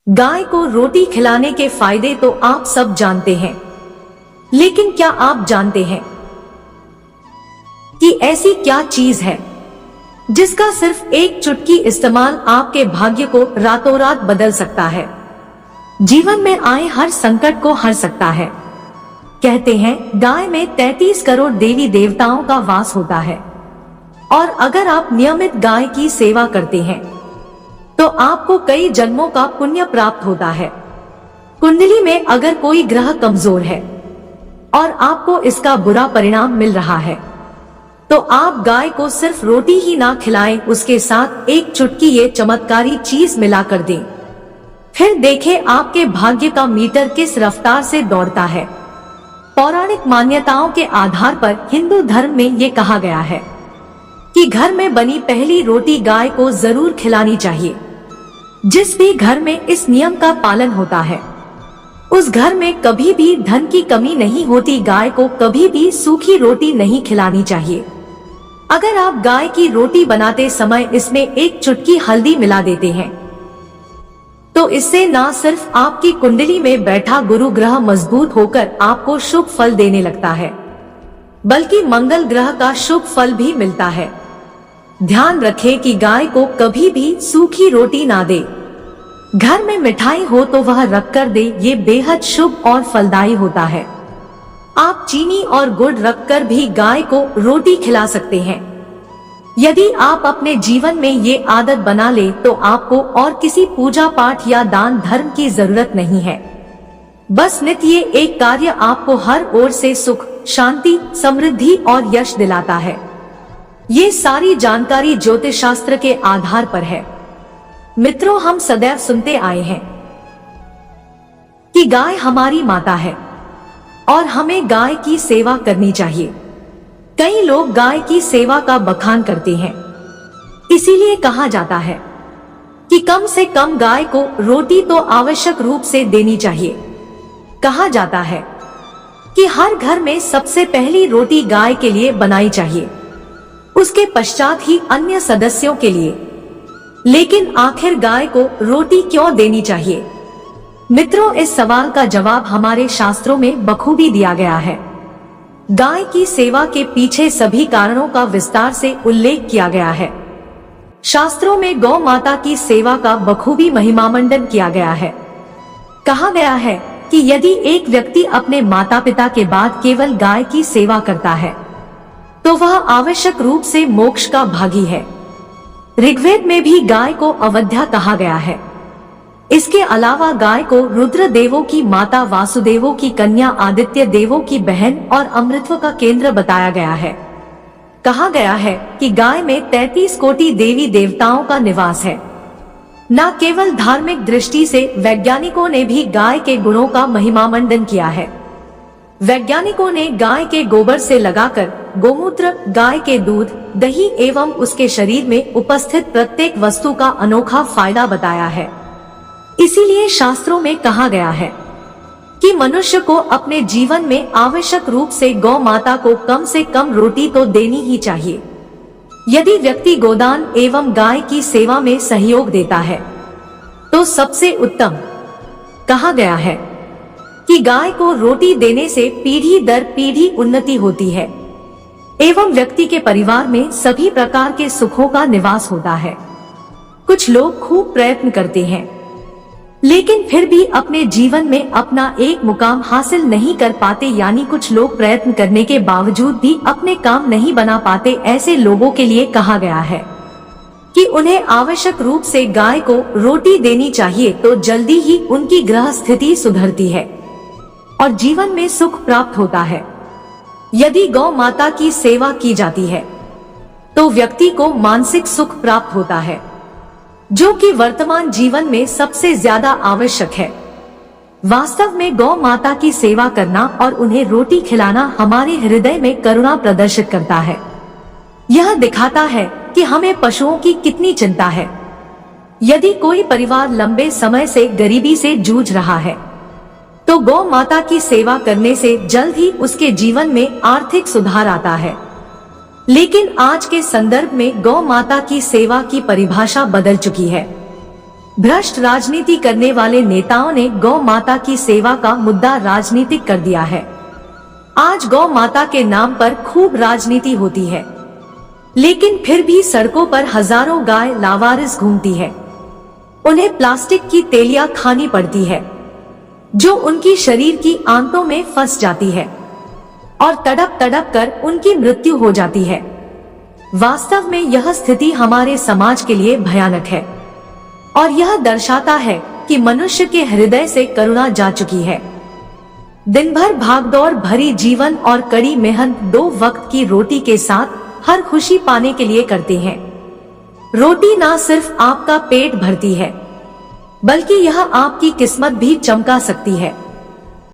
गाय को रोटी खिलाने के फायदे तो आप सब जानते हैं, लेकिन क्या आप जानते हैं कि ऐसी क्या चीज है जिसका सिर्फ एक चुटकी इस्तेमाल आपके भाग्य को रातों रात बदल सकता है, जीवन में आए हर संकट को हर सकता है। कहते हैं गाय में 33 करोड़ देवी देवताओं का वास होता है और अगर आप नियमित गाय की सेवा करते हैं तो आपको कई जन्मों का पुण्य प्राप्त होता है। कुंडली में अगर कोई ग्रह कमजोर है और आपको इसका बुरा परिणाम मिल रहा है तो आप गाय को सिर्फ रोटी ही ना खिलाएं, उसके साथ एक चुटकी ये चमत्कारी चीज मिलाकर दें। फिर देखें आपके भाग्य का मीटर किस रफ्तार से दौड़ता है। पौराणिक मान्यताओं के आधार पर हिंदू धर्म में ये कहा गया है कि घर में बनी पहली रोटी गाय को जरूर खिलानी चाहिए। जिस भी घर में इस नियम का पालन होता है उस घर में कभी भी धन की कमी नहीं होती। गाय को कभी भी सूखी रोटी नहीं खिलानी चाहिए। अगर आप गाय की रोटी बनाते समय इसमें एक चुटकी हल्दी मिला देते हैं तो इससे न सिर्फ आपकी कुंडली में बैठा गुरु ग्रह मजबूत होकर आपको शुभ फल देने लगता है, बल्कि मंगल ग्रह का शुभ फल भी मिलता है। ध्यान रखें कि गाय को कभी भी सूखी रोटी ना दे। घर में मिठाई हो तो वह रखकर दे, ये बेहद शुभ और फलदायी होता है। आप चीनी और गुड़ रखकर भी गाय को रोटी खिला सकते हैं। यदि आप अपने जीवन में ये आदत बना ले तो आपको और किसी पूजा पाठ या दान धर्म की जरूरत नहीं है। बस नित्य ये एक कार्य आपको हर ओर से सुख, शांति, समृद्धि और यश दिलाता है। ये सारी जानकारी ज्योतिष शास्त्र के आधार पर है। मित्रों, हम सदैव सुनते आए हैं कि गाय हमारी माता है और हमें गाय की सेवा करनी चाहिए। कई लोग गाय की सेवा का बखान करते हैं, इसीलिए कहा जाता है कि कम से कम गाय को रोटी तो आवश्यक रूप से देनी चाहिए। कहा जाता है कि हर घर में सबसे पहली रोटी गाय के लिए बनाई चाहिए, उसके पश्चात ही अन्य सदस्यों के लिए। लेकिन आखिर गाय को रोटी क्यों देनी चाहिए? मित्रों, इस सवाल का जवाब हमारे शास्त्रों में बखूबी दिया गया है। गाय की सेवा के पीछे सभी कारणों का विस्तार से उल्लेख किया गया है। शास्त्रों में गौ माता की सेवा का बखूबी महिमामंडन किया गया है। कहा गया है कि यदि एक व्यक्ति अपने माता पिता के बाद केवल गाय की सेवा करता है तो वह आवश्यक रूप से मोक्ष का भागी है। ऋग्वेद में भी गाय को अवध्या कहा गया है। इसके अलावा गाय को रुद्र देवों की माता, वासुदेवों की कन्या, आदित्य देवों की बहन और अमृतत्व का केंद्र बताया गया है। कहा गया है कि गाय में 33 कोटि देवी देवताओं का निवास है। न केवल धार्मिक दृष्टि से वैज्ञानिकों ने भी गाय के गुणों का महिमामंडन किया है। वैज्ञानिकों ने गाय के गोबर से लगाकर गोमूत्र, गाय के दूध, दही एवं उसके शरीर में उपस्थित प्रत्येक वस्तु का अनोखा फायदा बताया है। इसीलिए शास्त्रों में कहा गया है कि मनुष्य को अपने जीवन में आवश्यक रूप से गौ माता को कम से कम रोटी तो देनी ही चाहिए। यदि व्यक्ति गोदान एवं गाय की सेवा में सहयोग देता है तो सबसे उत्तम। कहा गया है कि गाय को रोटी देने से पीढ़ी दर पीढ़ी उन्नति होती है एवं व्यक्ति के परिवार में सभी प्रकार के सुखों का निवास होता है। कुछ लोग खूब प्रयत्न करते हैं लेकिन फिर भी अपने जीवन में अपना एक मुकाम हासिल नहीं कर पाते, यानी कुछ लोग प्रयत्न करने के बावजूद भी अपने काम नहीं बना पाते। ऐसे लोगों के लिए कहा गया है कि उन्हें आवश्यक रूप से गाय को रोटी देनी चाहिए, तो जल्दी ही उनकी ग्रह स्थिति सुधरती है और जीवन में सुख प्राप्त होता है। यदि गौ माता की सेवा की जाती है तो व्यक्ति को मानसिक सुख प्राप्त होता है, जो कि वर्तमान जीवन में सबसे ज्यादा आवश्यक है। वास्तव में गौ माता की सेवा करना और उन्हें रोटी खिलाना हमारे हृदय में करुणा प्रदर्शित करता है। यह दिखाता है कि हमें पशुओं की कितनी चिंता है। यदि कोई परिवार लंबे समय से गरीबी से जूझ रहा है तो गौ माता की सेवा करने से जल्द ही उसके जीवन में आर्थिक सुधार आता है। लेकिन आज के संदर्भ में गौ माता की सेवा की परिभाषा बदल चुकी है। भ्रष्ट राजनीति करने वाले नेताओं ने गौ माता की सेवा का मुद्दा राजनीतिक कर दिया है। आज गौ माता के नाम पर खूब राजनीति होती है, लेकिन फिर भी सड़कों पर हजारों गाय लावारिस घूमती है। उन्हें प्लास्टिक की तेलियां खानी पड़ती है, जो उनकी शरीर की आंतों में फंस जाती है और तड़प तड़प कर उनकी मृत्यु हो जाती है। वास्तव में यह स्थिति हमारे समाज के लिए भयानक है और यह दर्शाता है कि मनुष्य के हृदय से करुणा जा चुकी है। दिन भर भागदौड़ भरी जीवन और कड़ी मेहनत 2 वक्त की रोटी के साथ हर खुशी पाने के लिए करते हैं। रोटी ना सिर्फ आपका पेट भरती है, बल्कि यह आपकी किस्मत भी चमका सकती है।